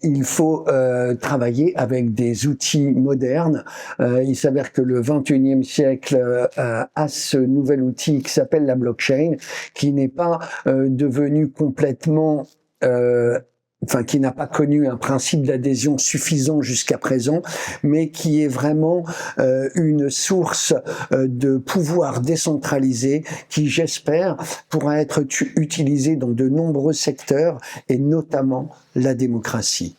Il faut travailler avec des outils modernes. Il s'avère que le 21e siècle a ce nouvel outil qui s'appelle la blockchain, qui n'est pas devenu complètement qui n'a pas connu un principe d'adhésion suffisant jusqu'à présent, mais qui est vraiment une source de pouvoir décentralisé qui, j'espère, pourra être utilisé dans de nombreux secteurs et notamment la démocratie.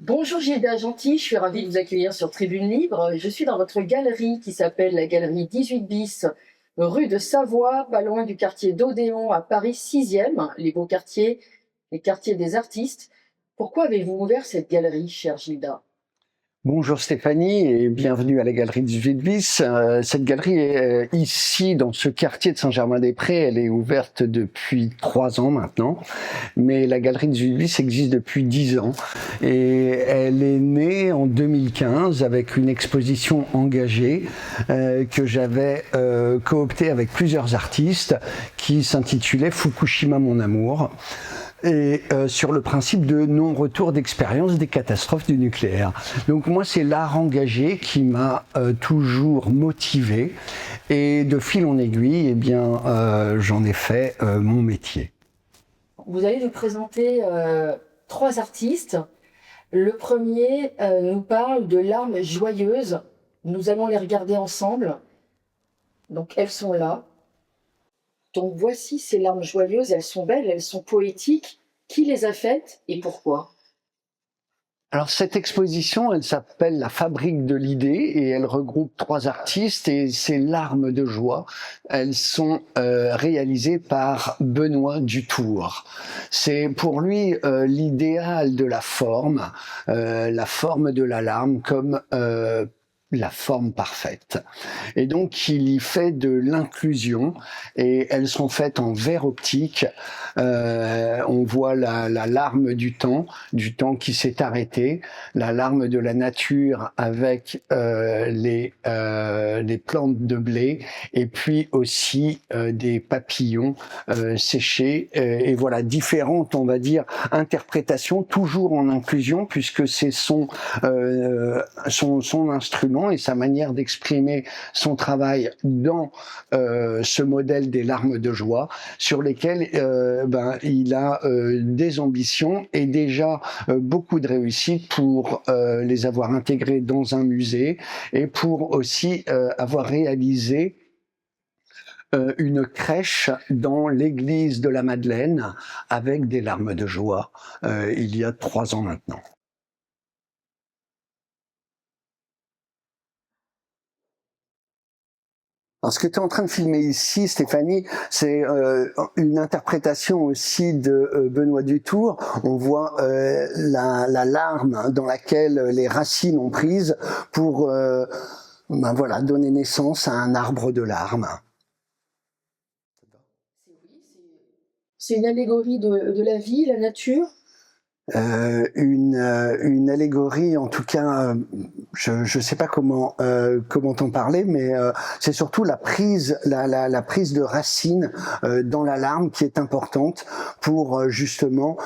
Bonjour Gilda Gentil, je suis ravie de vous accueillir sur Tribune Libre. Je suis dans votre galerie qui s'appelle la galerie 18 bis, rue de Savoie, pas loin du quartier d'Odéon à Paris 6e, les beaux quartiers, les quartiers des artistes. Pourquoi avez-vous ouvert cette galerie, chère Gilda ? Bonjour Stéphanie et bienvenue à la galerie 18 bis. Cette galerie est ici dans ce quartier de Saint-Germain-des-Prés. Elle est ouverte depuis 3 ans maintenant, mais la galerie 18 bis existe depuis 10 ans et elle est née en 2015 avec une exposition engagée que j'avais cooptée avec plusieurs artistes qui s'intitulait Fukushima mon amour. Et sur le principe de non-retour d'expérience des catastrophes du nucléaire. Donc moi, c'est l'art engagé qui m'a toujours motivé, et de fil en aiguille, eh bien, j'en ai fait mon métier. Vous allez nous présenter 3 artistes. Le premier nous parle de larmes joyeuses. Nous allons les regarder ensemble. Donc elles sont là. Donc voici ces larmes joyeuses, elles sont belles, elles sont poétiques. Qui les a faites et pourquoi ? Alors cette exposition, elle s'appelle La Fabrique de l'idée et elle regroupe 3 artistes et ces larmes de joie, elles sont réalisées par Benoît Dutour. C'est pour lui l'idéal de la forme de la larme comme la forme parfaite. Et donc, il y fait de l'inclusion et elles sont faites en verre optique. On voit la larme du temps qui s'est arrêté, la larme de la nature avec les plantes de blé et puis aussi des papillons séchés. Et voilà, différentes, on va dire, interprétations, toujours en inclusion puisque c'est son instrument et sa manière d'exprimer son travail dans ce modèle des larmes de joie sur lesquelles il a des ambitions et déjà beaucoup de réussite pour les avoir intégrés dans un musée et pour aussi avoir réalisé une crèche dans l'église de la Madeleine avec des larmes de joie il y a 3 ans maintenant. Alors, ce que tu es en train de filmer ici, Stéphanie, c'est une interprétation aussi de Benoît Dutour. On voit la larme dans laquelle les racines ont prise pour donner naissance à un arbre de larmes. C'est une allégorie de la vie, la nature ? Une allégorie, en tout cas, je sais pas comment t'en parler, mais c'est surtout la prise de racine dans la larme qui est importante pour justement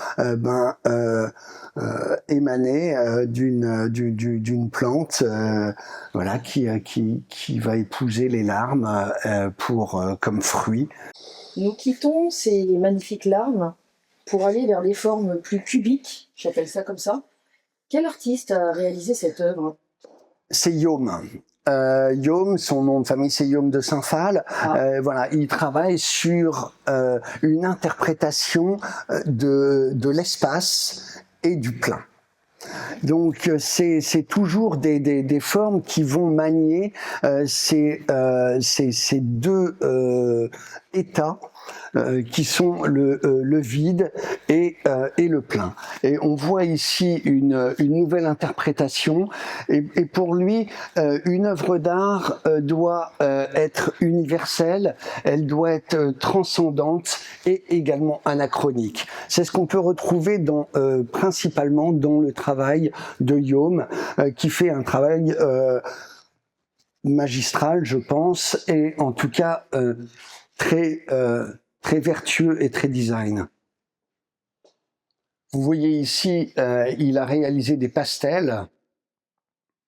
émaner d'une plante qui va épouser les larmes comme fruit. Nous quittons ces magnifiques larmes pour aller vers des formes plus cubiques, j'appelle ça comme ça. Quel artiste a réalisé cette œuvre ? C'est Yaume. Yaume, son nom de famille c'est Yaume de Saint-Phal. Il travaille sur une interprétation de l'espace et du plein. Donc c'est toujours des formes qui vont manier ces 2 états qui sont le vide et le plein. Et on voit ici une nouvelle interprétation. Et pour lui, une œuvre d'art doit être universelle, elle doit être transcendante et également anachronique. C'est ce qu'on peut retrouver principalement dans le travail de Yaume, qui fait un travail magistral, je pense, et en tout cas très vertueux et très design. Vous voyez ici, il a réalisé des pastels.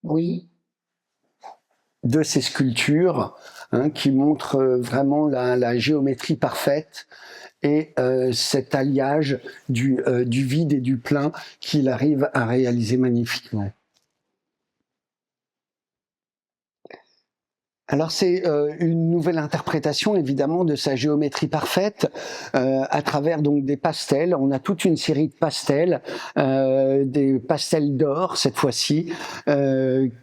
Oui. De ces sculptures, qui montrent vraiment la géométrie parfaite et cet alliage du vide et du plein qu'il arrive à réaliser magnifiquement. Alors c'est une nouvelle interprétation évidemment de sa géométrie parfaite à travers donc des pastels. On a toute une série de pastels, des pastels d'or cette fois-ci,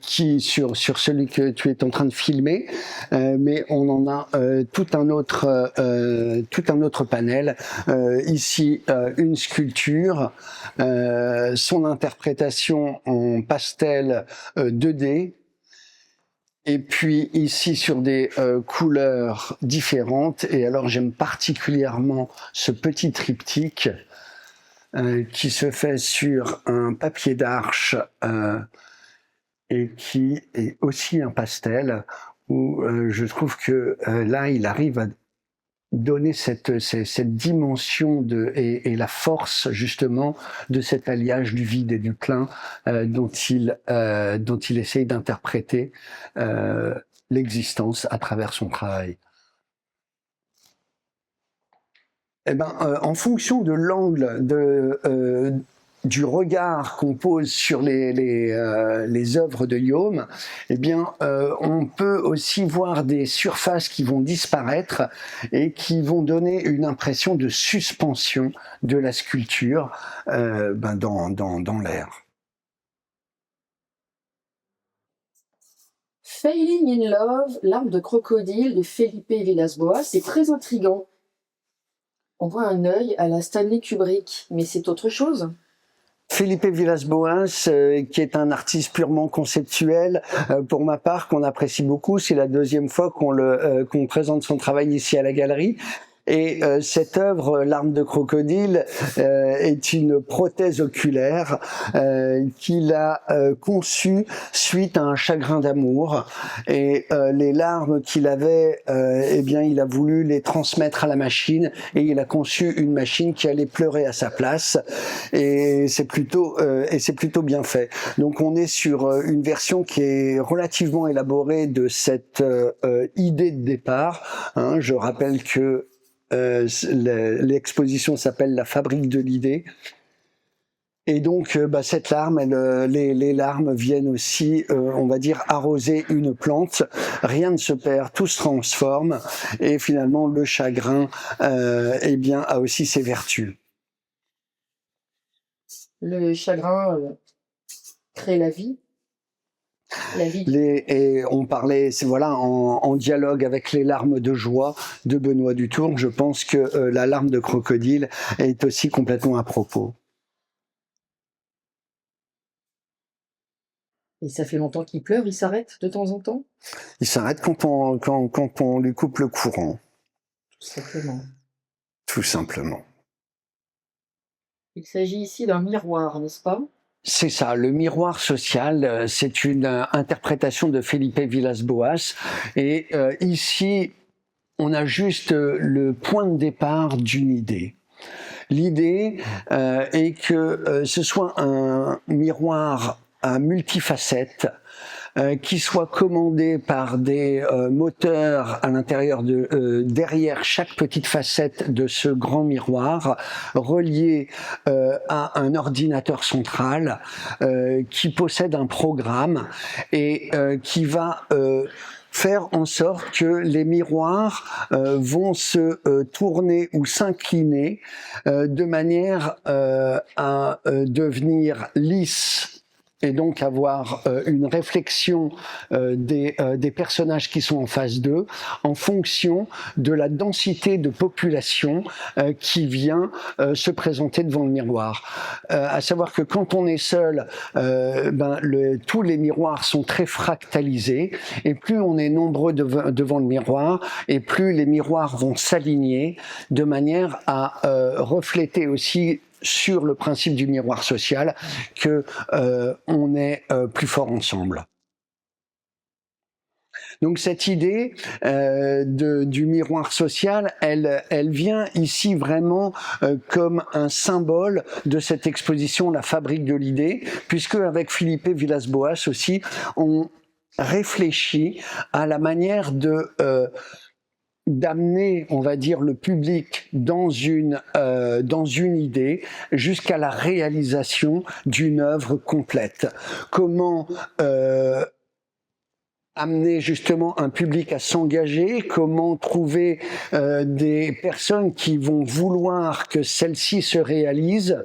qui sur celui que tu es en train de filmer, mais on en a tout un autre panel. Ici une sculpture, son interprétation en pastel 2D. Et puis ici sur des couleurs différentes. Et alors j'aime particulièrement ce petit triptyque qui se fait sur un papier d'arche et qui est aussi un pastel, où je trouve que là il arrive à donner cette dimension et la force justement de cet alliage du vide et du plein dont il essaye d'interpréter l'existence à travers son travail. Eh ben, en fonction de l'angle du regard qu'on pose sur les œuvres de Yaume, eh bien, on peut aussi voir des surfaces qui vont disparaître et qui vont donner une impression de suspension de la sculpture dans l'air. Failing in Love, l'arme de crocodile de Felipe Villas-Boas, c'est très intriguant. On voit un œil à la Stanley Kubrick, mais c'est autre chose. Felipe Villas-Boas, qui est un artiste purement conceptuel, pour ma part, qu'on apprécie beaucoup. C'est la deuxième fois qu'on présente son travail ici à la galerie. Et cette œuvre, l'arme de crocodile, est une prothèse oculaire qu'il a conçue suite à un chagrin d'amour. Et les larmes qu'il avait, eh bien, il a voulu les transmettre à la machine et il a conçu une machine qui allait pleurer à sa place. Et c'est plutôt bien fait. Donc on est sur une version qui est relativement élaborée de cette idée de départ. Je rappelle que l'exposition s'appelle La Fabrique de l'idée. Et donc, cette larme, les larmes viennent aussi, on va dire, arroser une plante. Rien ne se perd, tout se transforme. Et finalement, le chagrin, eh bien, a aussi ses vertus. Le chagrin crée la vie. Et on parlait, voilà, en dialogue avec les larmes de joie de Benoît Dutourne. Je pense que la larme de crocodile est aussi complètement à propos. Et ça fait longtemps qu'il pleure, il s'arrête de temps en temps? Il s'arrête quand on lui coupe le courant. Tout simplement. Tout simplement. Il s'agit ici d'un miroir, n'est-ce pas? C'est ça, le miroir social, c'est une interprétation de Felipe Villas-Boas. Et ici, on a juste le point de départ d'une idée. L'idée est que ce soit un miroir à multifacettes, qui soit commandé par des moteurs à l'intérieur derrière chaque petite facette de ce grand miroir, relié à un ordinateur central qui possède un programme et qui va faire en sorte que les miroirs vont se tourner ou s'incliner de manière à devenir lisses et donc avoir une réflexion des personnages qui sont en face d'eux en fonction de la densité de population qui vient se présenter devant le miroir. À savoir que quand on est seul, tous les miroirs sont très fractalisés, et plus on est nombreux devant le miroir, et plus les miroirs vont s'aligner de manière à refléter aussi sur le principe du miroir social que on est plus fort ensemble. Donc cette idée du miroir social, elle vient ici vraiment comme un symbole de cette exposition, la fabrique de l'idée, puisque avec Felipe Villas-Boas aussi, on réfléchit à la manière d'amener, on va dire, le public dans une idée jusqu'à la réalisation d'une œuvre complète. Comment amener justement un public à s'engager, comment trouver des personnes qui vont vouloir que celle-ci se réalise,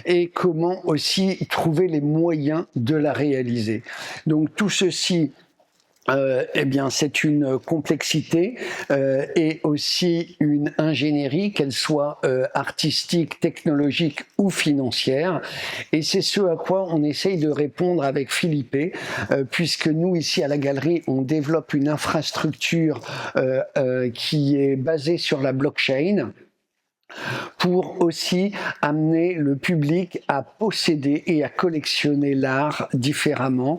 et comment aussi trouver les moyens de la réaliser. Donc tout ceci, eh bien, c'est une complexité et aussi une ingénierie, qu'elle soit artistique, technologique ou financière. Et c'est ce à quoi on essaye de répondre avec Felipe, puisque nous, ici à la galerie, on développe une infrastructure qui est basée sur la blockchain, pour aussi amener le public à posséder et à collectionner l'art différemment,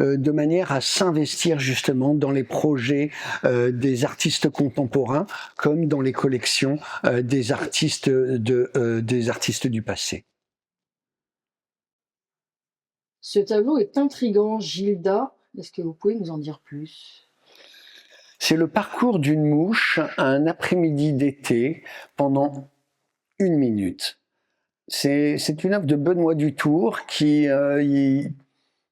de manière à s'investir justement dans les projets des artistes contemporains, comme dans les collections des artistes du passé. Ce tableau est intriguant, Gilda. Est-ce que vous pouvez nous en dire plus? C'est le parcours d'une mouche un après-midi d'été pendant 1 minute. C'est une œuvre de Benoît Dutour qui,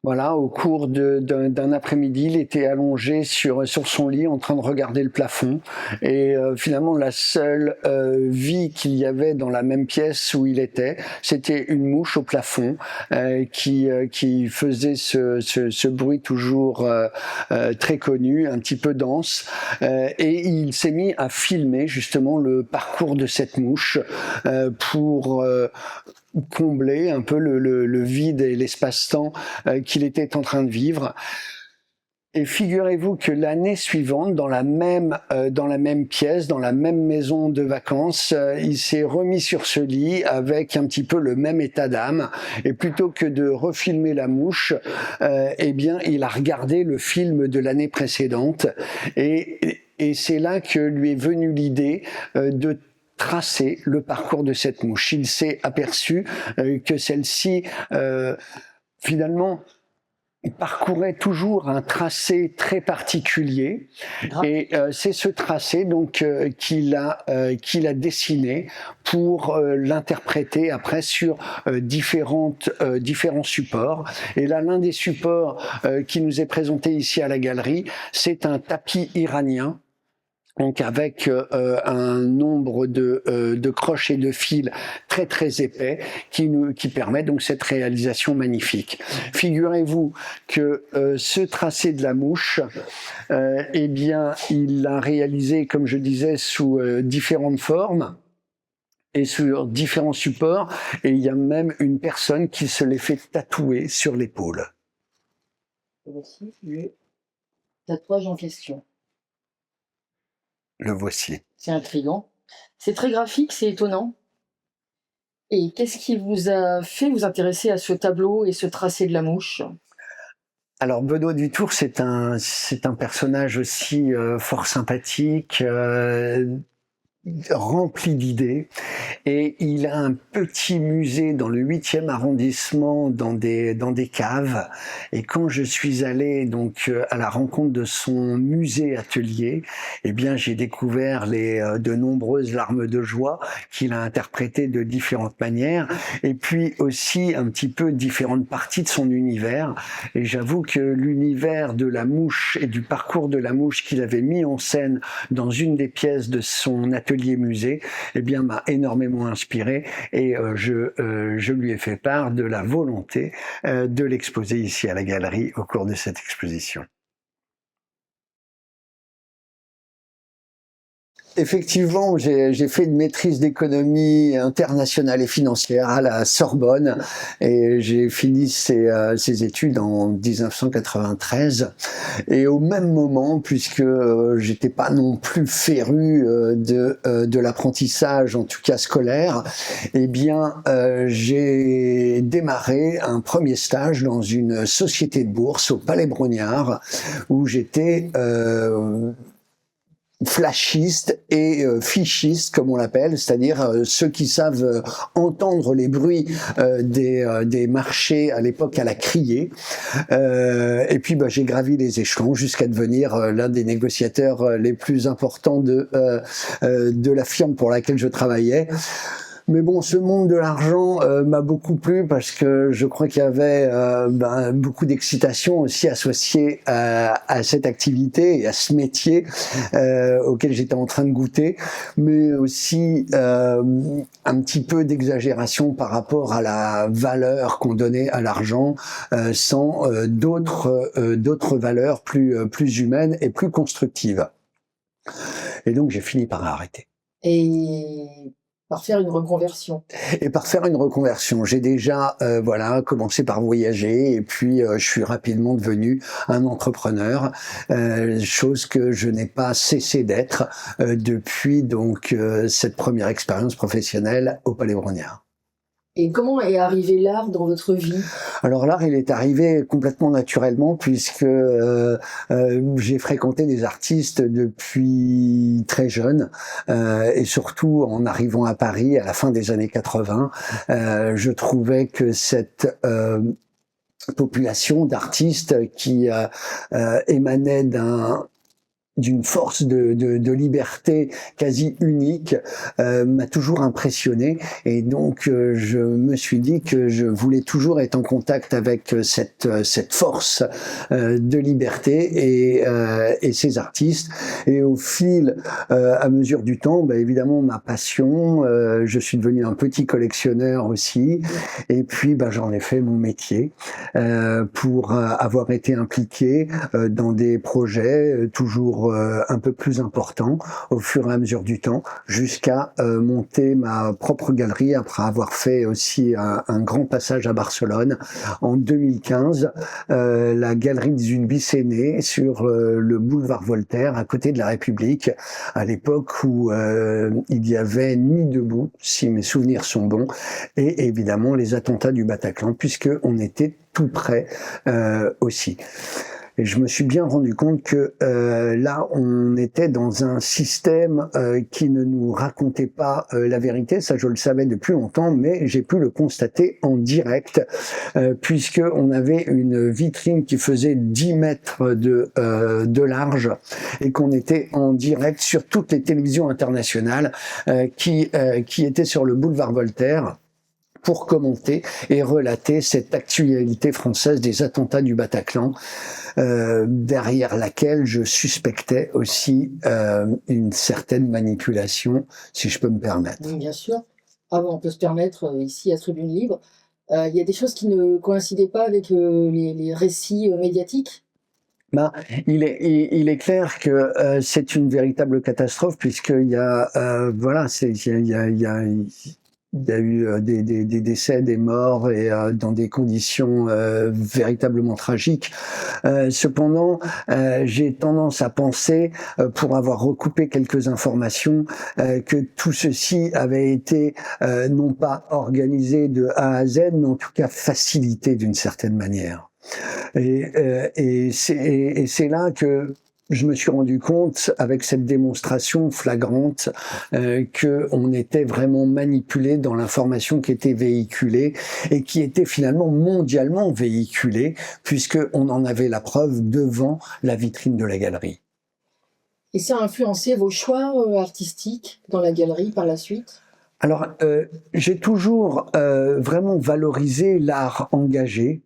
voilà, au cours d'un après-midi, il était allongé sur son lit en train de regarder le plafond, et finalement la seule vie qu'il y avait dans la même pièce où il était, c'était une mouche au plafond qui faisait ce bruit toujours très connu, un petit peu dense, et il s'est mis à filmer justement le parcours de cette mouche pour combler un peu le vide et l'espace-temps qu'il était en train de vivre. Et figurez-vous que l'année suivante, dans la même pièce, dans la même maison de vacances, il s'est remis sur ce lit avec un petit peu le même état d'âme. Et plutôt que de refilmer la mouche, eh bien, il a regardé le film de l'année précédente. Et c'est là que lui est venue l'idée de tracer le parcours de cette mouche. Il s'est aperçu que celle-ci, finalement, parcourait toujours un tracé très particulier, et c'est ce tracé donc qu'il a dessiné pour l'interpréter après sur différents supports. Et là, l'un des supports qui nous est présenté ici à la galerie, c'est un tapis iranien, donc avec un nombre de crochets de fil très très épais qui permet donc cette réalisation magnifique. Figurez-vous que ce tracé de la mouche, eh bien, il l'a réalisé, comme je disais, sous différentes formes et sur différents supports, et il y a même une personne qui se l'est fait tatouer sur l'épaule. Voici le tatouage en question. Le voici. C'est intriguant. C'est très graphique, c'est étonnant. Et qu'est-ce qui vous a fait vous intéresser à ce tableau et ce tracé de la mouche? Alors Benoît Dutour, c'est un personnage aussi fort sympathique, rempli d'idées, et il a un petit musée dans le 8e arrondissement, dans des caves. Et quand je suis allé donc à la rencontre de son musée atelier, eh bien j'ai découvert de nombreuses larmes de joie qu'il a interprétées de différentes manières, et puis aussi un petit peu différentes parties de son univers. Et j'avoue que l'univers de la mouche et du parcours de la mouche qu'il avait mis en scène dans une des pièces de son atelier atelier musée, eh bien, m'a énormément inspiré et je lui ai fait part de la volonté de l'exposer ici à la galerie au cours de cette exposition. Effectivement, j'ai fait une maîtrise d'économie internationale et financière à la Sorbonne et j'ai fini ces études en 1993. Et au même moment, puisque j'étais pas non plus féru de l'apprentissage, en tout cas scolaire, eh bien j'ai démarré un premier stage dans une société de bourse au Palais Brongniart où j'étais flashiste et fichiste, comme on l'appelle, c'est-à-dire ceux qui savent entendre les bruits des marchés à l'époque à la criée. Et puis j'ai gravi les échelons jusqu'à devenir l'un des négociateurs les plus importants de la firme pour laquelle je travaillais. Mais bon, ce monde de l'argent m'a beaucoup plu parce que je crois qu'il y avait beaucoup d'excitation aussi associée à cette activité et à ce métier auquel j'étais en train de goûter, mais aussi un petit peu d'exagération par rapport à la valeur qu'on donnait à l'argent sans d'autres valeurs plus humaines et plus constructives. Et donc j'ai fini par arrêter. Et par faire une reconversion. Et par faire une reconversion, j'ai déjà commencé par voyager et puis je suis rapidement devenu un entrepreneur, chose que je n'ai pas cessé d'être depuis donc cette première expérience professionnelle au Palais Brongniart. Et comment est arrivé l'art dans votre vie? Alors l'art, il est arrivé complètement naturellement puisque j'ai fréquenté des artistes depuis très jeune et surtout en arrivant à Paris à la fin des années 80, je trouvais que cette population d'artistes qui émanait d'une force de liberté quasi unique m'a toujours impressionné et donc je me suis dit que je voulais toujours être en contact avec cette force de liberté et ces artistes et au fil à mesure du temps évidemment ma passion, je suis devenu un petit collectionneur aussi et puis j'en ai fait mon métier pour avoir été impliqué dans des projets toujours un peu plus important au fur et à mesure du temps, jusqu'à monter ma propre galerie après avoir fait aussi un grand passage à Barcelone en 2015. La galerie des Zunbis est née sur le boulevard Voltaire, à côté de la République, à l'époque où il y avait Nuit debout, si mes souvenirs sont bons, et évidemment les attentats du Bataclan, puisque on était tout près aussi. Et je me suis bien rendu compte que là, on était dans un système qui ne nous racontait pas la vérité. Ça, je le savais depuis longtemps, mais j'ai pu le constater en direct, puisque on avait une vitrine qui faisait 10 mètres de large et qu'on était en direct sur toutes les télévisions internationales qui étaient sur le boulevard Voltaire, pour commenter et relater cette actualité française des attentats du Bataclan, derrière laquelle je suspectais aussi une certaine manipulation, si je peux me permettre. Oui, bien sûr. Ah bon, on peut se permettre ici à Tribune Libre. Il y a des choses qui ne coïncidaient pas avec les récits médiatiques. Il est clair que c'est une véritable catastrophe puisqu'il y a il y a eu des décès, des morts et dans des conditions véritablement tragiques. Cependant, j'ai tendance à penser, pour avoir recoupé quelques informations, que tout ceci avait été non pas organisé de A à Z, mais en tout cas facilité d'une certaine manière. Et c'est là que je me suis rendu compte, avec cette démonstration flagrante, qu'on était vraiment manipulé dans l'information qui était véhiculée et qui était finalement mondialement véhiculée, puisqu'on en avait la preuve devant la vitrine de la galerie. Et ça a influencé vos choix artistiques dans la galerie par la suite ? Alors, j'ai toujours vraiment valorisé l'art engagé,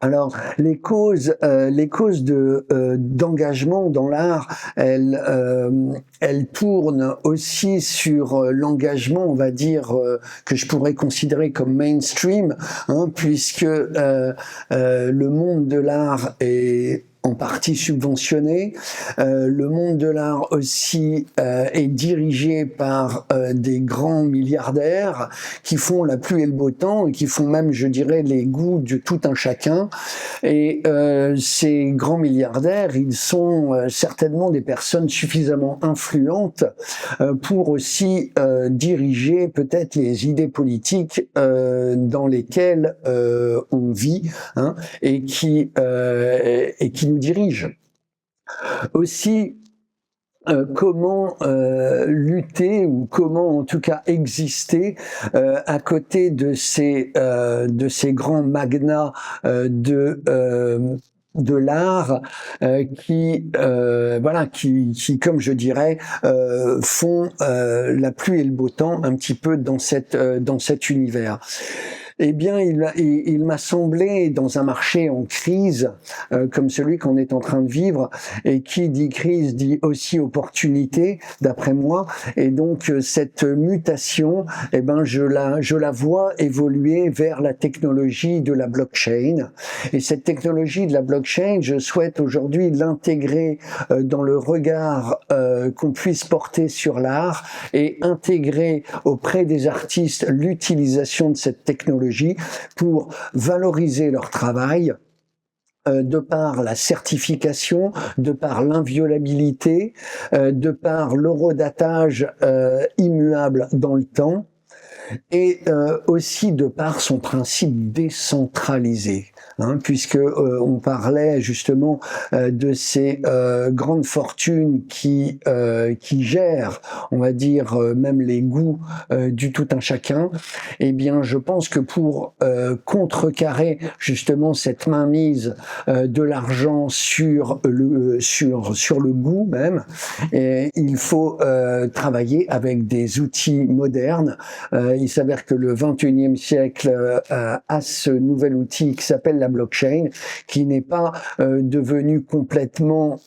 Alors, les causes d'engagement dans l'art, elles tournent aussi sur l'engagement, on va dire, que je pourrais considérer comme mainstream, hein, puisque le monde de l'art est en partie subventionné. Le monde de l'art aussi est dirigé par des grands milliardaires qui font la pluie et le beau temps et qui font même, je dirais, les goûts de tout un chacun. Et ces grands milliardaires, ils sont certainement des personnes suffisamment influentes pour aussi diriger peut-être les idées politiques dans lesquelles on vit, hein, et qui nous dirigent. Aussi, comment lutter ou comment en tout cas exister à côté de ces grands magnats de l'art qui comme je dirais font la pluie et le beau temps un petit peu dans cet univers. Eh bien, il m'a semblé, dans un marché en crise, comme celui qu'on est en train de vivre, et qui dit crise dit aussi opportunité, d'après moi, et donc cette mutation, eh ben, je la vois évoluer vers la technologie de la blockchain. Et cette technologie de la blockchain, je souhaite aujourd'hui l'intégrer dans le regard qu'on puisse porter sur l'art et intégrer auprès des artistes l'utilisation de cette technologie pour valoriser leur travail de par la certification, de par l'inviolabilité, de par l'horodatage immuable dans le temps et aussi de par son principe décentralisé. Hein, puisque on parlait justement de ces grandes fortunes qui gèrent, on va dire, même les goûts du tout un chacun. Eh bien, je pense que pour contrecarrer justement cette mainmise de l'argent sur le goût même, il faut travailler avec des outils modernes. Il s'avère que le 21e siècle a ce nouvel outil qui s'appelle la blockchain, qui n'est pas devenu complètement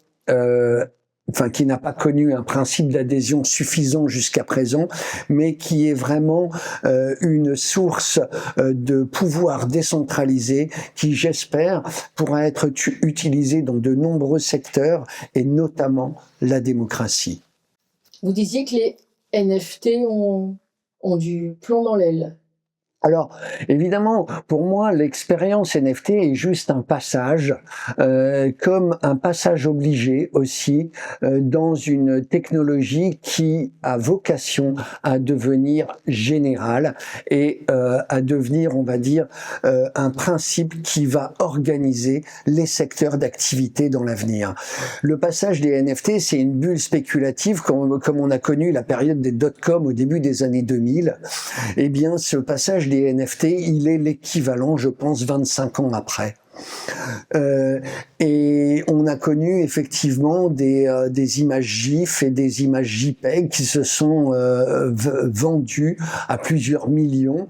qui n'a pas connu un principe d'adhésion suffisant jusqu'à présent, mais qui est vraiment une source de pouvoir décentralisé qui, j'espère, pourra être utilisé dans de nombreux secteurs et notamment la démocratie. Vous disiez que les NFT ont du plomb dans l'aile. Alors, évidemment, pour moi, l'expérience NFT est juste un passage, comme un passage obligé aussi, dans une technologie qui a vocation à devenir générale et à devenir, on va dire, un principe qui va organiser les secteurs d'activité dans l'avenir. Le passage des NFT, c'est une bulle spéculative, comme on a connu la période des dot-com au début des années 2000. Eh bien, ce passage des NFT, il est l'équivalent, je pense, 25 ans après. Et on a connu effectivement des images GIF et des images JPEG qui se sont vendues à plusieurs millions.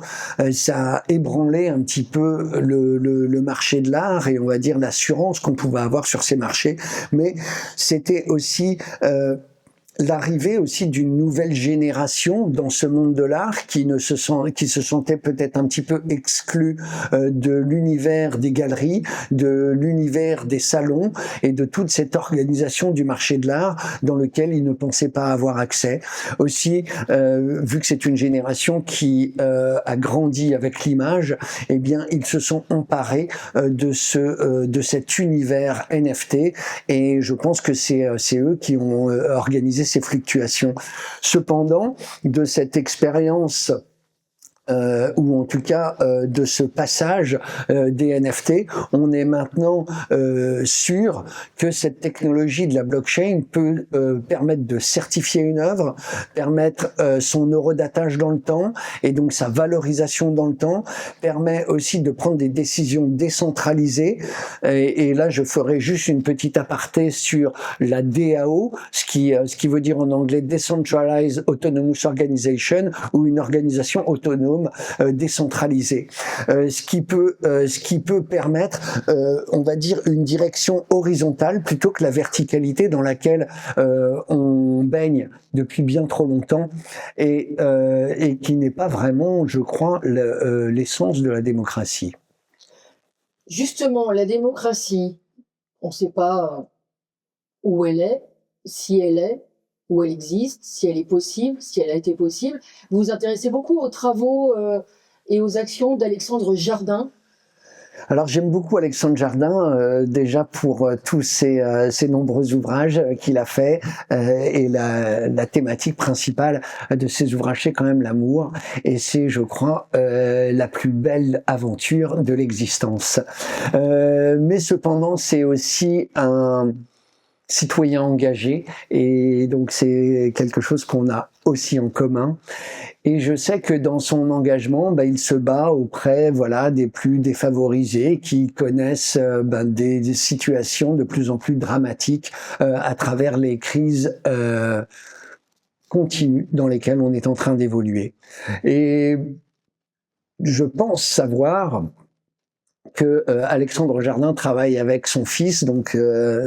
Ça a ébranlé un petit peu le marché de l'art et on va dire l'assurance qu'on pouvait avoir sur ces marchés. Mais c'était aussi l'arrivée aussi d'une nouvelle génération dans ce monde de l'art qui se sentait peut-être un petit peu exclu de l'univers des galeries, de l'univers des salons et de toute cette organisation du marché de l'art dans lequel ils ne pensaient pas avoir accès. Aussi, vu que c'est une génération qui a grandi avec l'image, eh bien, ils se sont emparés de cet univers NFT et je pense que c'est eux qui ont organisé ces fluctuations. Cependant, de cette expérience ou en tout cas de ce passage des NFT, on est maintenant sûr que cette technologie de la blockchain peut permettre de certifier une œuvre, permettre son horodatage dans le temps et donc sa valorisation dans le temps, permet aussi de prendre des décisions décentralisées et là je ferai juste une petite aparté sur la DAO, ce qui veut dire en anglais Decentralized Autonomous Organization ou une organisation autonome autonome, décentralisé, ce qui peut permettre, on va dire, une direction horizontale plutôt que la verticalité dans laquelle on baigne depuis bien trop longtemps et qui n'est pas vraiment, je crois, l'essence de la démocratie. Justement, la démocratie, on ne sait pas où elle est, si elle est, où elle existe, si elle est possible, si elle a été possible. Vous vous intéressez beaucoup aux travaux et aux actions d'Alexandre Jardin. Alors j'aime beaucoup Alexandre Jardin, déjà pour tous ses nombreux ouvrages qu'il a fait, et la thématique principale de ces ouvrages, c'est quand même l'amour, et c'est, je crois, la plus belle aventure de l'existence. Mais cependant, c'est aussi un citoyen engagé, et donc c'est quelque chose qu'on a aussi en commun. Et je sais que dans son engagement, il se bat auprès, des plus défavorisés qui connaissent des situations de plus en plus dramatiques à travers les crises continues dans lesquelles on est en train d'évoluer. Et je pense savoir que Alexandre Jardin travaille avec son fils, donc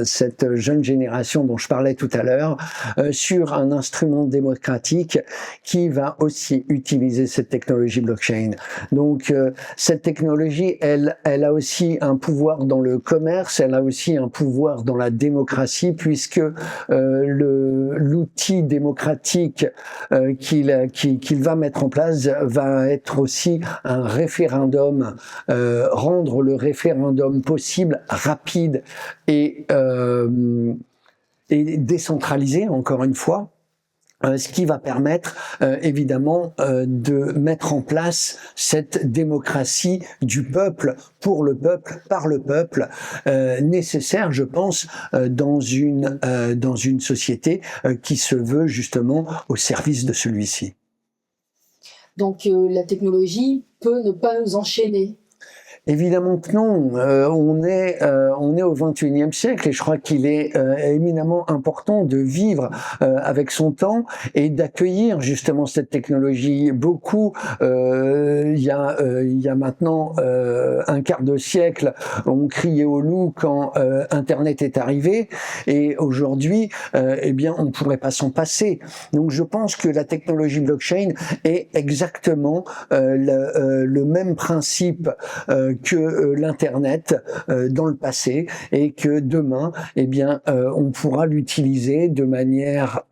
cette jeune génération dont je parlais tout à l'heure, sur un instrument démocratique qui va aussi utiliser cette technologie blockchain. Donc cette technologie, elle a aussi un pouvoir dans le commerce, elle a aussi un pouvoir dans la démocratie, puisque l'outil démocratique qu'il va mettre en place va être aussi un référendum, rendre le référendum possible, rapide et décentralisé, encore une fois, ce qui va permettre évidemment de mettre en place cette démocratie du peuple, pour le peuple, par le peuple, nécessaire, je pense, dans une société qui se veut justement au service de celui-ci. Donc la technologie peut ne pas nous enchaîner. Évidemment que non. On est au XXIe siècle et je crois qu'il est éminemment important de vivre avec son temps et d'accueillir justement cette technologie. Beaucoup, il y a maintenant un quart de siècle, on criait au loup quand Internet est arrivé, et aujourd'hui, on ne pourrait pas s'en passer. Donc je pense que la technologie blockchain est exactement le même principe que l'Internet dans le passé, et que demain, on pourra l'utiliser de manière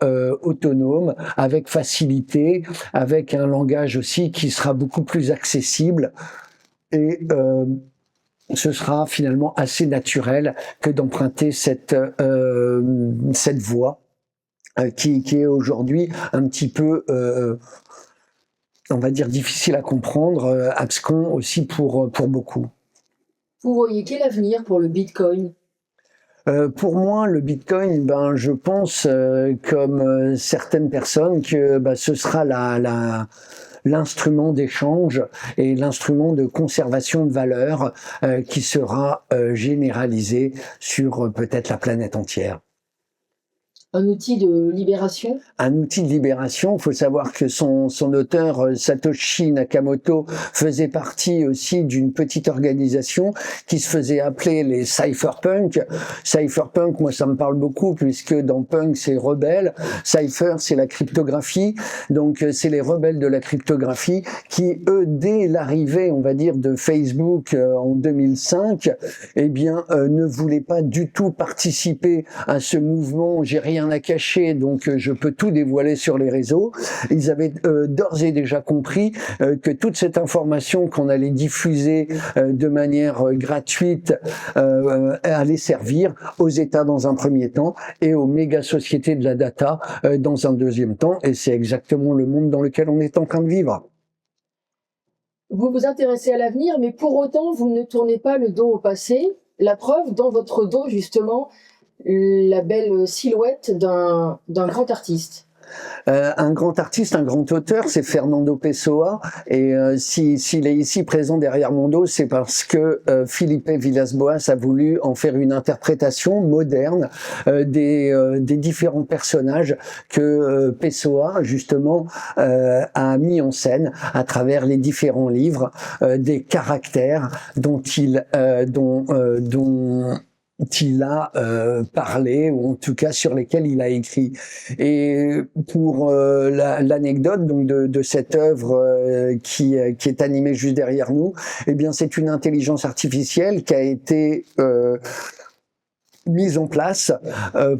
autonome, avec facilité, avec un langage aussi qui sera beaucoup plus accessible, et ce sera finalement assez naturel que d'emprunter cette voie qui est aujourd'hui un petit peu on va dire difficile à comprendre, abscon aussi pour beaucoup. Vous voyez quel avenir pour le Bitcoin ? Pour moi, le Bitcoin, je pense, comme certaines personnes, que ce sera l'instrument d'échange et l'instrument de conservation de valeur qui sera généralisé sur peut-être la planète entière. Un outil de libération ? Un outil de libération. Il faut savoir que son auteur, Satoshi Nakamoto, faisait partie aussi d'une petite organisation qui se faisait appeler les cypherpunks. Cypherpunk, moi ça me parle beaucoup, puisque dans punk c'est rebelle, cypher c'est la cryptographie, donc c'est les rebelles de la cryptographie qui, eux, dès l'arrivée, on va dire, de Facebook en 2005, ne voulaient pas du tout participer à ce mouvement. J'ai rien à cacher, donc je peux tout dévoiler sur les réseaux. Ils avaient d'ores et déjà compris que toute cette information qu'on allait diffuser de manière gratuite allait servir aux États dans un premier temps et aux méga sociétés de la data dans un deuxième temps, et c'est exactement le monde dans lequel on est en train de vivre. Vous vous intéressez à l'avenir, mais pour autant vous ne tournez pas le dos au passé. La preuve, dans votre dos justement, la belle silhouette d'un grand artiste. Un grand artiste, un grand auteur, c'est Fernando Pessoa. Et s'il est ici présent derrière mon dos, c'est parce que Felipe Villas-Boas a voulu en faire une interprétation moderne des différents personnages que Pessoa, justement, a mis en scène à travers les différents livres, des caractères dont il a parlé, ou en tout cas sur lesquels il a écrit. Et pour l'anecdote donc de cette œuvre qui est animée juste derrière nous, eh bien c'est une intelligence artificielle qui a été mise en place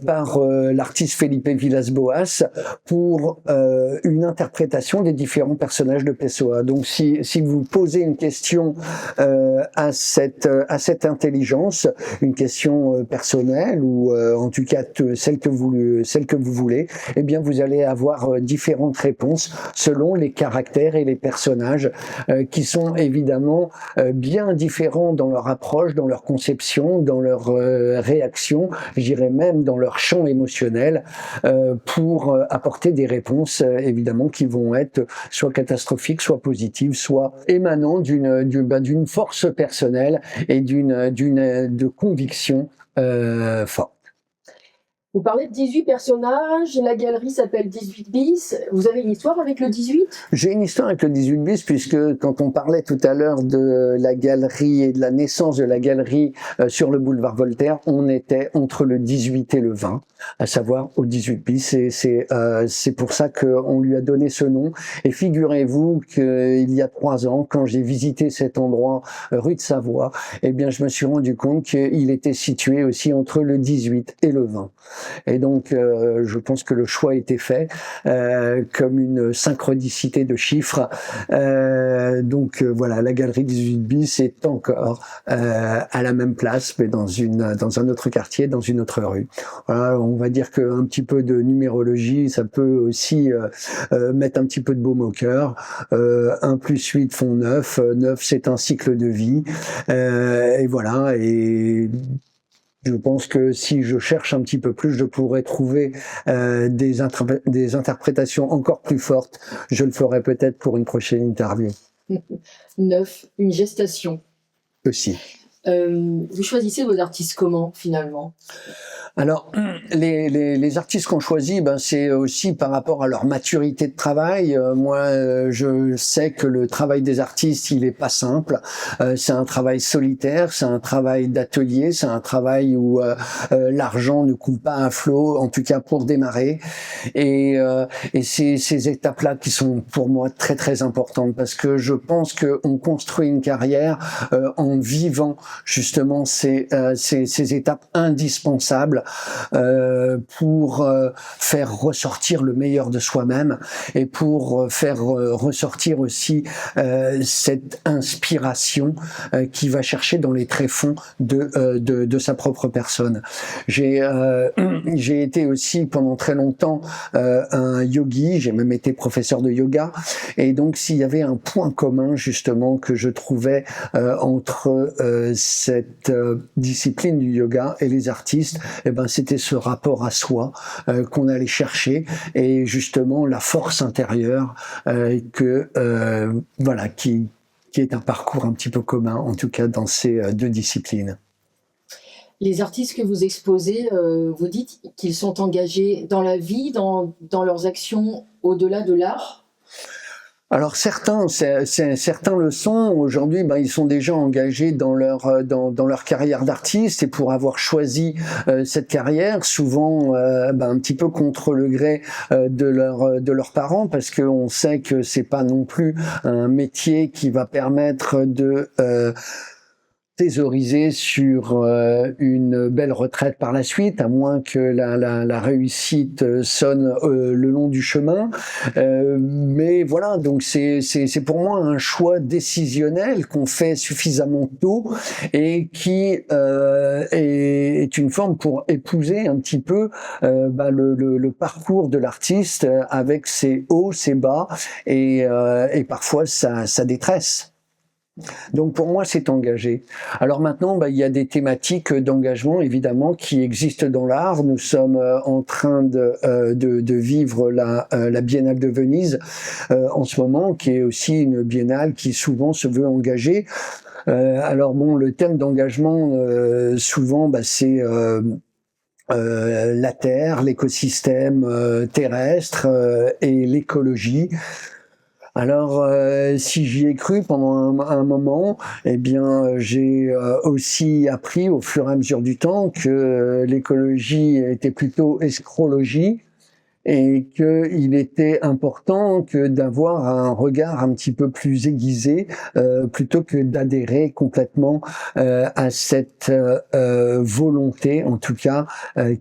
par l'artiste Felipe Villas-Boas pour une interprétation des différents personnages de Pessoa. Donc si vous posez une question à cette intelligence, une question personnelle ou en tout cas celle que vous voulez, eh bien vous allez avoir différentes réponses selon les caractères et les personnages qui sont évidemment bien différents dans leur approche, dans leur conception, dans leur réaction, j'irais même dans leur champ émotionnel, pour apporter des réponses évidemment qui vont être soit catastrophiques, soit positives, soit émanant d'une force personnelle et de conviction forte. Vous parlez de 18 personnages, la galerie s'appelle 18 bis. Vous avez une histoire avec le 18 ? J'ai une histoire avec le 18 bis, puisque quand on parlait tout à l'heure de la galerie et de la naissance de la galerie sur le boulevard Voltaire, on était entre le 18 et le 20, à savoir au 18 bis. Et c'est pour ça qu'on lui a donné ce nom. Et figurez-vous qu'il y a 3 ans, quand j'ai visité cet endroit rue de Savoie, eh bien, je me suis rendu compte qu'il était situé aussi entre le 18 et le 20. Et donc, je pense que le choix a été fait comme une synchronicité de chiffres. Donc, voilà, la galerie 18 bis est encore à la même place, mais dans un autre quartier, dans une autre rue. Voilà, on va dire qu'un petit peu de numérologie, ça peut aussi mettre un petit peu de baume au cœur. 1 plus 8 font 9. 9, c'est un cycle de vie. Et voilà, et je pense que si je cherche un petit peu plus, je pourrais trouver des interprétations encore plus fortes. Je le ferai peut-être pour une prochaine interview. 9, une gestation. Aussi. Vous choisissez vos artistes comment, finalement ? Alors, les artistes qu'on choisit, ben c'est aussi par rapport à leur maturité de travail. Moi, je sais que le travail des artistes, il est pas simple. C'est un travail solitaire, c'est un travail d'atelier, c'est un travail où l'argent ne coule pas à flot, en tout cas pour démarrer. Et c'est ces étapes-là qui sont pour moi très très importantes, parce que je pense qu'on construit une carrière en vivant justement ces étapes indispensables pour faire ressortir le meilleur de soi-même et pour faire ressortir aussi cette inspiration qui va chercher dans les tréfonds de sa propre personne. J'ai été aussi pendant très longtemps un yogi, j'ai même été professeur de yoga, et donc s'il y avait un point commun justement que je trouvais entre cette discipline du yoga et les artistes, eh ben c'était ce rapport à soi qu'on allait chercher, et justement la force intérieure voilà, qui est un parcours un petit peu commun, en tout cas dans ces 2 disciplines. Les artistes que vous exposez, vous dites qu'ils sont engagés dans la vie, dans leurs actions au-delà de l'art ? Alors certains le sont. Aujourd'hui, ben, ils sont déjà engagés dans leur carrière d'artiste, et pour avoir choisi cette carrière, souvent un petit peu contre le gré de leurs parents, parce qu'on sait que c'est pas non plus un métier qui va permettre de thésauriser sur une belle retraite par la suite, à moins que la réussite sonne le long du chemin. Mais voilà, donc c'est pour moi un choix décisionnel qu'on fait suffisamment tôt, et qui est une forme pour épouser un petit peu le parcours de l'artiste, avec ses hauts, ses bas, et parfois sa détresse. Donc pour moi, c'est engagé. Alors maintenant, il y a des thématiques d'engagement, évidemment, qui existent dans l'art. Nous sommes en train de vivre la Biennale de Venise en ce moment, qui est aussi une biennale qui souvent se veut engagée. Alors bon, le thème d'engagement, souvent, c'est la Terre, l'écosystème terrestre et l'écologie. Alors, si j'y ai cru pendant un moment, eh bien, j'ai aussi appris au fur et à mesure du temps que l'écologie était plutôt escrologie et qu'il était important que d'avoir un regard un petit peu plus aiguisé plutôt que d'adhérer complètement à cette volonté, en tout cas,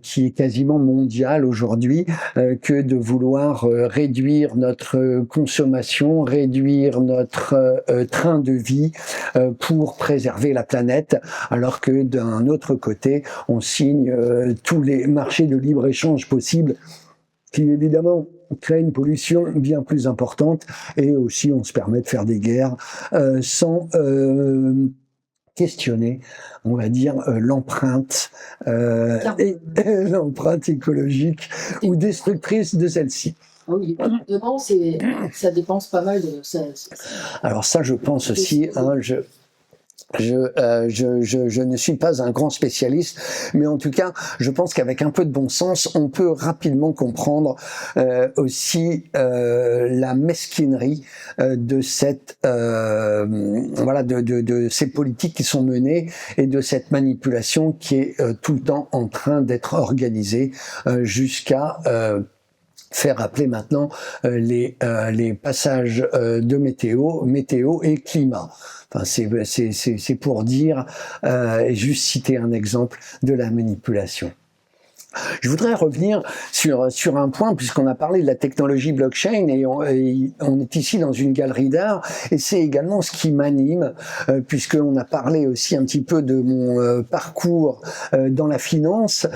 qui est quasiment mondiale aujourd'hui, que de vouloir réduire notre consommation, réduire notre train de vie pour préserver la planète, alors que d'un autre côté, on signe tous les marchés de libre-échange possibles qui évidemment crée une pollution bien plus importante, et aussi on se permet de faire des guerres sans questionner, on va dire, l'empreinte l'empreinte écologique ou destructrice de celle-ci. Oui, devant, ça dépense pas mal de ça. Alors ça, je pense aussi, je ne suis pas un grand spécialiste, mais en tout cas, je pense qu'avec un peu de bon sens, on peut rapidement comprendre aussi la mesquinerie de cette de ces politiques qui sont menées et de cette manipulation qui est tout le temps en train d'être organisée jusqu'à faire appeler maintenant les passages de météo et climat. Enfin, c'est pour dire et juste citer un exemple de la manipulation. Je voudrais revenir sur un point, puisqu'on a parlé de la technologie blockchain et on est ici dans une galerie d'art, et c'est également ce qui m'anime, puisqu'on a parlé aussi un petit peu de mon parcours dans la finance.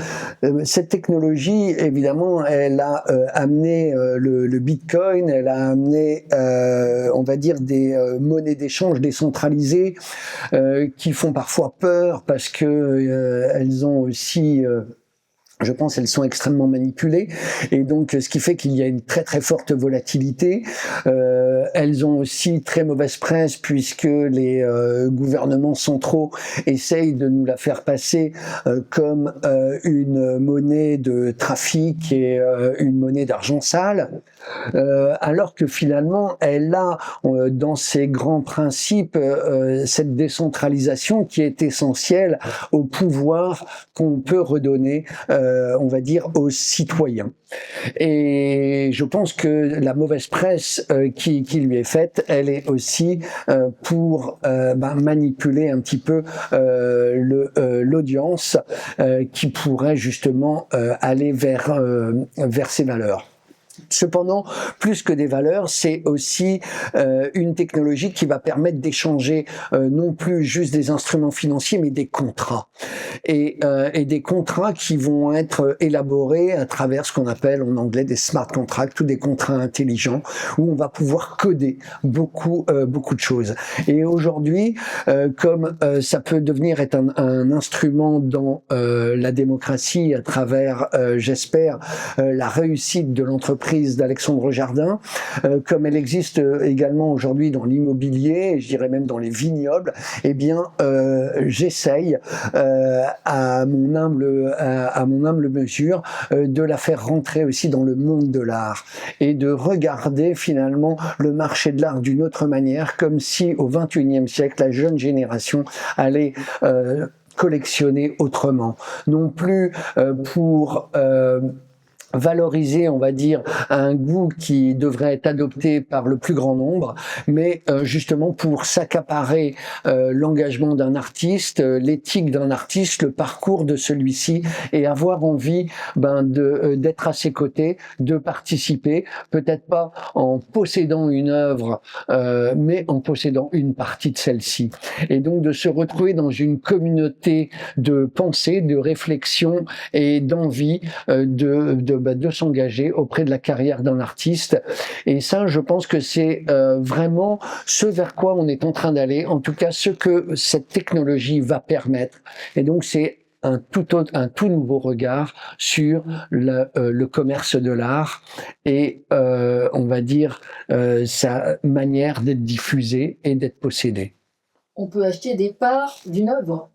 Cette technologie, évidemment, elle a amené le Bitcoin, elle a amené, on va dire, des monnaies d'échange décentralisées qui font parfois peur parce que elles ont aussi je pense elles sont extrêmement manipulées, et donc ce qui fait qu'il y a une très très forte volatilité. Elles ont aussi très mauvaise presse puisque les gouvernements centraux essayent de nous la faire passer comme une monnaie de trafic et une monnaie d'argent sale, alors que finalement elle a dans ses grands principes cette décentralisation qui est essentielle au pouvoir qu'on peut redonner on va dire, aux citoyens. Et je pense que la mauvaise presse qui lui est faite, elle est aussi pour manipuler un petit peu l'audience qui pourrait justement aller vers ces valeurs. Cependant, plus que des valeurs, c'est aussi une technologie qui va permettre d'échanger non plus juste des instruments financiers, mais des contrats. Et des contrats qui vont être élaborés à travers ce qu'on appelle en anglais des smart contracts ou des contrats intelligents, où on va pouvoir coder beaucoup de choses. Et aujourd'hui, comme ça peut devenir être un instrument dans la démocratie à travers, j'espère, la réussite de l'entreprise d'Alexandre Jardin, comme elle existe également aujourd'hui dans l'immobilier, et je dirais même dans les vignobles, eh bien, j'essaye à mon humble mesure de la faire rentrer aussi dans le monde de l'art et de regarder finalement le marché de l'art d'une autre manière, comme si au XXIe siècle, la jeune génération allait collectionner autrement, non plus pour valoriser, on va dire, un goût qui devrait être adopté par le plus grand nombre, mais justement pour s'accaparer l'engagement d'un artiste, l'éthique d'un artiste, le parcours de celui-ci, et avoir envie d'être à ses côtés, de participer, peut-être pas en possédant une œuvre, mais en possédant une partie de celle-ci. Et donc de se retrouver dans une communauté de pensée, de réflexion et d'envie de de s'engager auprès de la carrière d'un artiste. Et ça, je pense que c'est vraiment ce vers quoi on est en train d'aller, en tout cas ce que cette technologie va permettre. Et donc c'est un tout nouveau regard sur le commerce de l'art et on va dire sa manière d'être diffusé et d'être possédé. On peut acheter des parts d'une œuvre.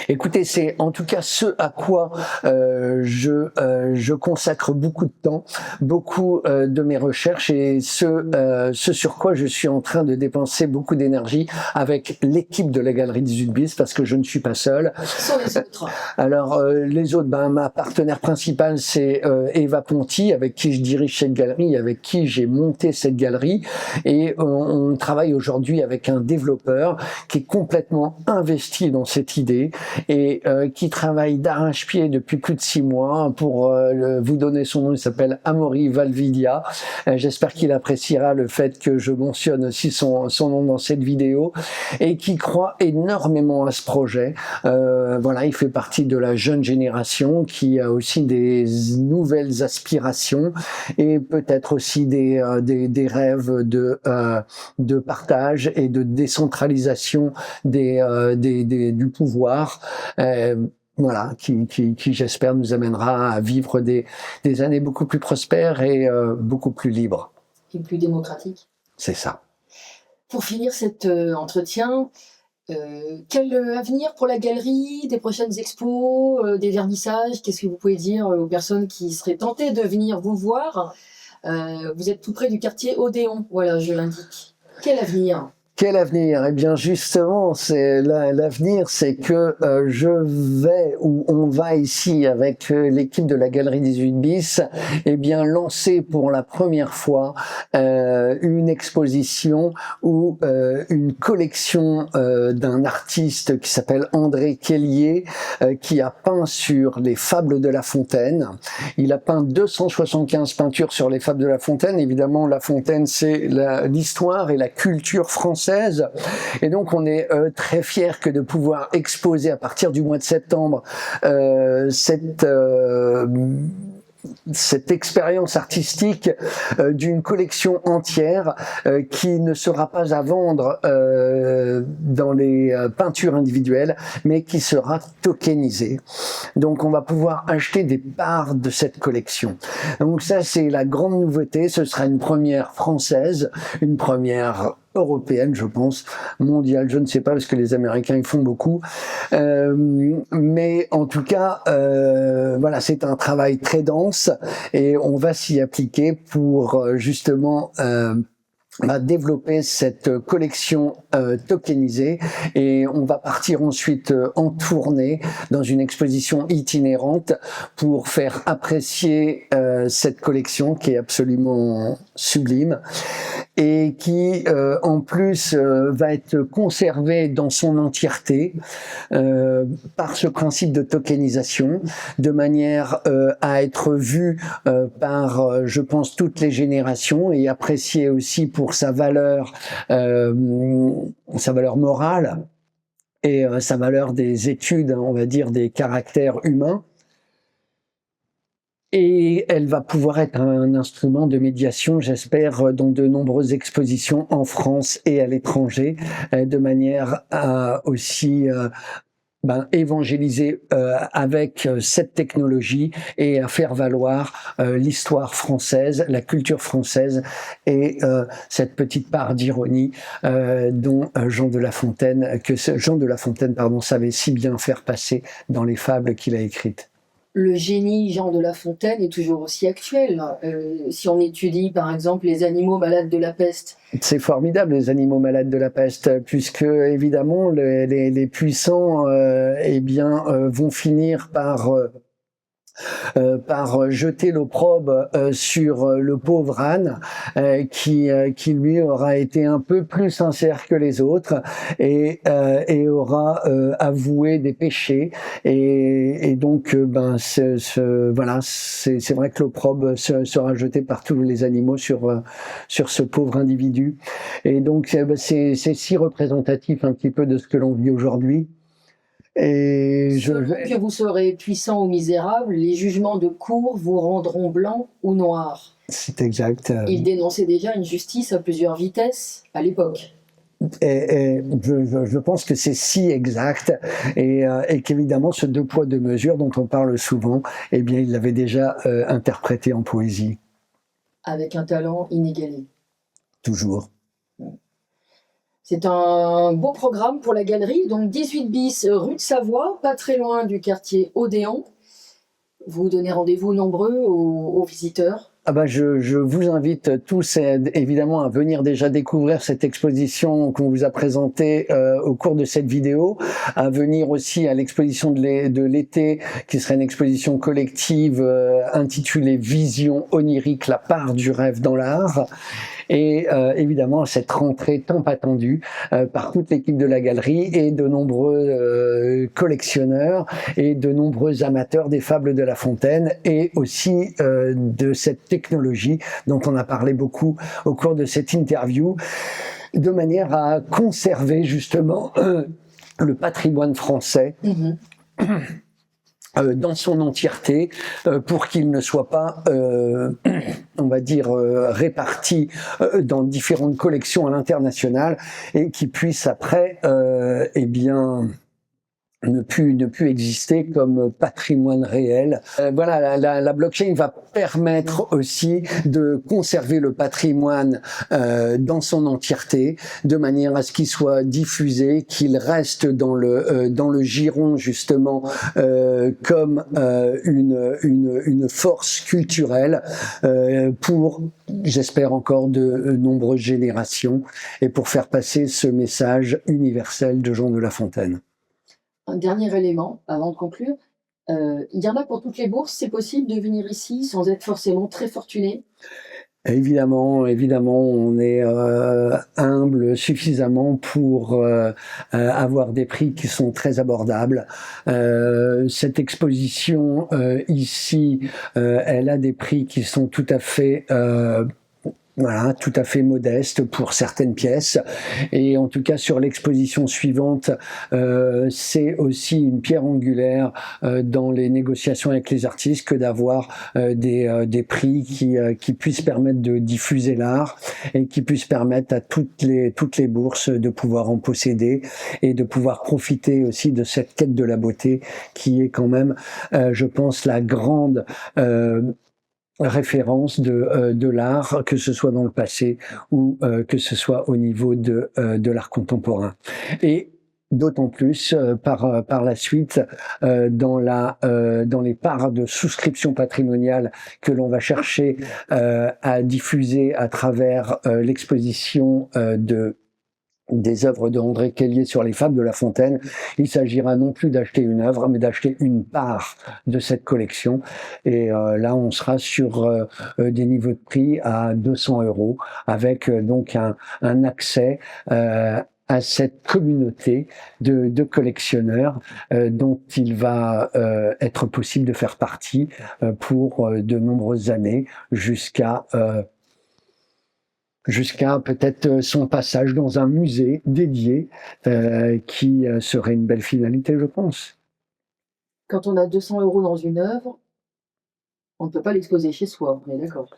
Écoutez, c'est en tout cas ce à quoi je consacre beaucoup de temps, beaucoup de mes recherches et ce sur quoi je suis en train de dépenser beaucoup d'énergie avec l'équipe de la Galerie 18 bis parce que je ne suis pas seul. Qui sont les autres? Alors les autres, ma partenaire principale c'est Eva Ponti avec qui je dirige cette galerie, avec qui j'ai monté cette galerie et on travaille aujourd'hui avec un développeur qui est complètement investi dans cette idée et qui travaille d'arrache-pied depuis plus de 6 mois pour vous donner son nom. Il s'appelle Amaury Valvidia. J'espère qu'il appréciera le fait que je mentionne aussi son nom dans cette vidéo et qui croit énormément à ce projet. Voilà, il fait partie de la jeune génération qui a aussi des nouvelles aspirations et peut-être aussi des rêves de partage et de décentralisation du pouvoir. Voilà, qui j'espère nous amènera à vivre des années beaucoup plus prospères et beaucoup plus libres. Et plus démocratiques. C'est ça. Pour finir cet entretien, quel avenir pour la galerie, des prochaines expos, des vernissages? Qu'est-ce que vous pouvez dire aux personnes qui seraient tentées de venir vous voir? Vous êtes tout près du quartier Odéon, voilà, je l'indique. Quel avenir? Quel avenir? Eh bien, justement, c'est l'avenir, c'est que on va ici avec l'équipe de la Galerie 18 bis, eh bien, lancer pour la première fois une exposition ou une collection d'un artiste qui s'appelle André Kellier, qui a peint sur les Fables de La Fontaine. Il a peint 275 peintures sur les Fables de La Fontaine. Évidemment, La Fontaine, c'est l'histoire et la culture française. Et donc on est très fiers que de pouvoir exposer à partir du mois de septembre cette expérience artistique d'une collection entière qui ne sera pas à vendre dans les peintures individuelles, mais qui sera tokenisée. Donc on va pouvoir acheter des parts de cette collection. Donc ça c'est la grande nouveauté, ce sera une première française, une première européenne, je pense, mondiale, je ne sais pas, parce que les Américains ils font beaucoup, mais en tout cas, voilà, c'est un travail très dense et on va s'y appliquer pour justement développer cette collection tokenisée et on va partir ensuite en tournée dans une exposition itinérante pour faire apprécier cette collection qui est absolument sublime et qui en plus va être conservée dans son entièreté par ce principe de tokenisation de manière à être vue par je pense toutes les générations et appréciée aussi pour sa valeur morale et sa valeur des études, on va dire, des caractères humains. Et elle va pouvoir être un instrument de médiation, j'espère, dans de nombreuses expositions en France et à l'étranger, de manière à aussi évangéliser avec cette technologie et à faire valoir l'histoire française, la culture française et cette petite part d'ironie dont Jean de La Fontaine, savait si bien faire passer dans les fables qu'il a écrites. Le génie Jean de La Fontaine est toujours aussi actuel. Si on étudie par exemple les animaux malades de la peste. C'est formidable les animaux malades de la peste, puisque évidemment les puissants vont finir par jeter l'opprobre sur le pauvre âne qui lui aura été un peu plus sincère que les autres et aura avoué des péchés et donc voilà, c'est vrai que l'opprobre sera jeté par tous les animaux sur ce pauvre individu et donc c'est si représentatif un petit peu de ce que l'on vit aujourd'hui. Et Selon que vous serez puissant ou misérable, les jugements de cour vous rendront blanc ou noir. c'est exact. Il dénonçait déjà une justice à plusieurs vitesses à l'époque. Et je pense que c'est si exact et qu'évidemment ce deux poids deux mesures dont on parle souvent, eh bien il l'avait déjà interprété en poésie. Avec un talent inégalé. Toujours. C'est un beau programme pour la galerie, donc 18 bis rue de Savoie, pas très loin du quartier Odéon. Vous donnez rendez-vous nombreux aux visiteurs. Ah bah je vous invite tous évidemment à venir déjà découvrir cette exposition qu'on vous a présentée au cours de cette vidéo, à venir aussi à l'exposition de l'été qui serait une exposition collective intitulée Vision onirique, la part du rêve dans l'art. Et évidemment cette rentrée tant attendue par toute l'équipe de la galerie et de nombreux collectionneurs et de nombreux amateurs des fables de La Fontaine et aussi de cette technologie dont on a parlé beaucoup au cours de cette interview, de manière à conserver justement le patrimoine français. Dans son entièreté, pour qu'il ne soit pas, on va dire, réparti dans différentes collections à l'international et qui puisse après, eh bien, ne plus exister comme patrimoine réel. Voilà, la blockchain va permettre aussi de conserver le patrimoine dans son entièreté, de manière à ce qu'il soit diffusé, qu'il reste dans le giron justement comme une force culturelle pour, j'espère encore, de nombreuses générations et pour faire passer ce message universel de Jean de La Fontaine. Un dernier élément, avant de conclure, il y en a pour toutes les bourses, c'est possible de venir ici sans être forcément très fortuné? Évidemment, on est humble suffisamment pour avoir des prix qui sont très abordables. Cette exposition ici, elle a des prix qui sont tout à fait voilà, tout à fait modeste pour certaines pièces. Et en tout cas, sur l'exposition suivante, c'est aussi une pierre angulaire dans les négociations avec les artistes que d'avoir des prix qui puissent permettre de diffuser l'art et qui puissent permettre à toutes les bourses de pouvoir en posséder et de pouvoir profiter aussi de cette quête de la beauté qui est quand même, je pense, la grande référence de l'art, que ce soit dans le passé ou que ce soit au niveau de l'art contemporain. Et d'autant plus par la suite dans les parts de souscription patrimoniale que l'on va chercher à diffuser à travers l'exposition des œuvres de André Kellier sur les fables de La Fontaine. Il s'agira non plus d'acheter une œuvre, mais d'acheter une part de cette collection. Et là, on sera sur des niveaux de prix à 200 €, avec donc un accès à cette communauté de collectionneurs dont il va être possible de faire partie pour de nombreuses années jusqu'à peut-être son passage dans un musée dédié qui serait une belle finalité, je pense. Quand on a 200 € dans une œuvre, on ne peut pas l'exposer chez soi, on est d'accord?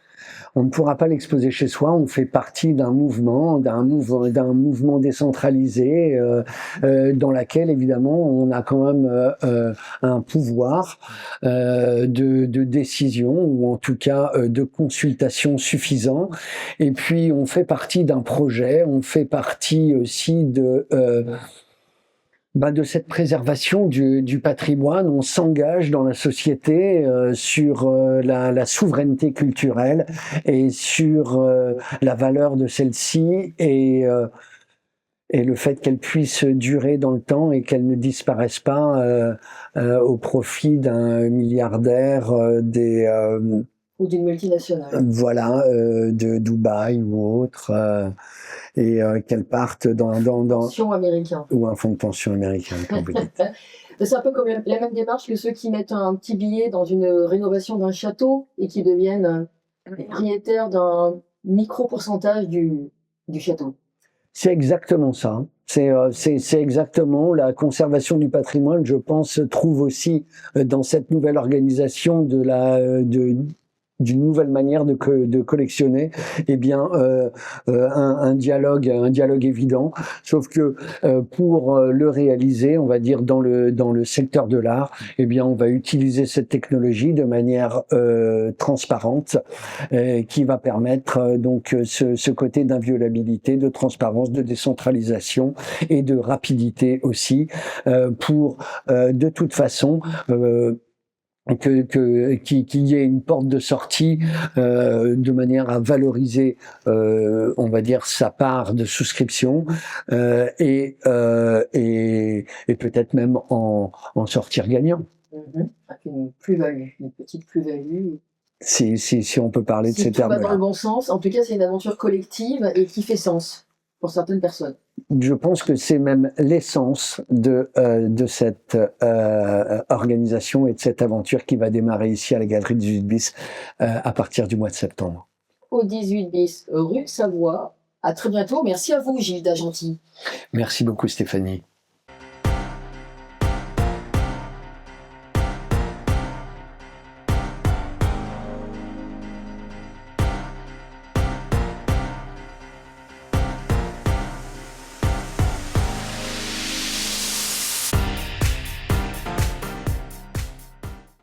On ne pourra pas l'exposer chez soi, on fait partie d'un mouvement décentralisé dans laquelle évidemment on a quand même un pouvoir de décision ou en tout cas de consultation suffisant. Et puis on fait partie d'un projet, on fait partie aussi de cette préservation du patrimoine. On s'engage dans la société sur la souveraineté culturelle et sur la valeur de celle-ci et le fait qu'elle puisse durer dans le temps et qu'elle ne disparaisse pas au profit d'un milliardaire Ou d'une multinationale. Voilà, de Dubaï ou autre, et qu'elle parte dans Pension américain. ou un fonds de pension américain, comme vous dites. C'est un peu comme la même démarche que ceux qui mettent un petit billet dans une rénovation d'un château et qui deviennent propriétaires d'un micro pourcentage du château. C'est exactement ça. C'est exactement la conservation du patrimoine, je pense, trouve aussi dans cette nouvelle organisation d'une nouvelle manière de collectionner, eh bien un dialogue évident. Sauf que pour le réaliser, on va dire dans le secteur de l'art, eh bien on va utiliser cette technologie de manière transparente, qui va permettre donc ce côté d'inviolabilité, de transparence, de décentralisation et de rapidité aussi, pour de toute façon qu'il y ait une porte de sortie, de manière à valoriser, on va dire, sa part de souscription, et peut-être même en sortir gagnant. Avec une plus-value, une petite plus-value. Si on peut parler de ces termes-là. Si tout va dans le bon sens, en tout cas, c'est une aventure collective et qui fait sens pour certaines personnes. Je pense que c'est même l'essence de cette organisation et de cette aventure qui va démarrer ici à la Galerie 18 bis à partir du mois de septembre. Au 18 bis, rue Savoie. À très bientôt. Merci à vous, Gilles Dagentil. Merci beaucoup, Stéphanie.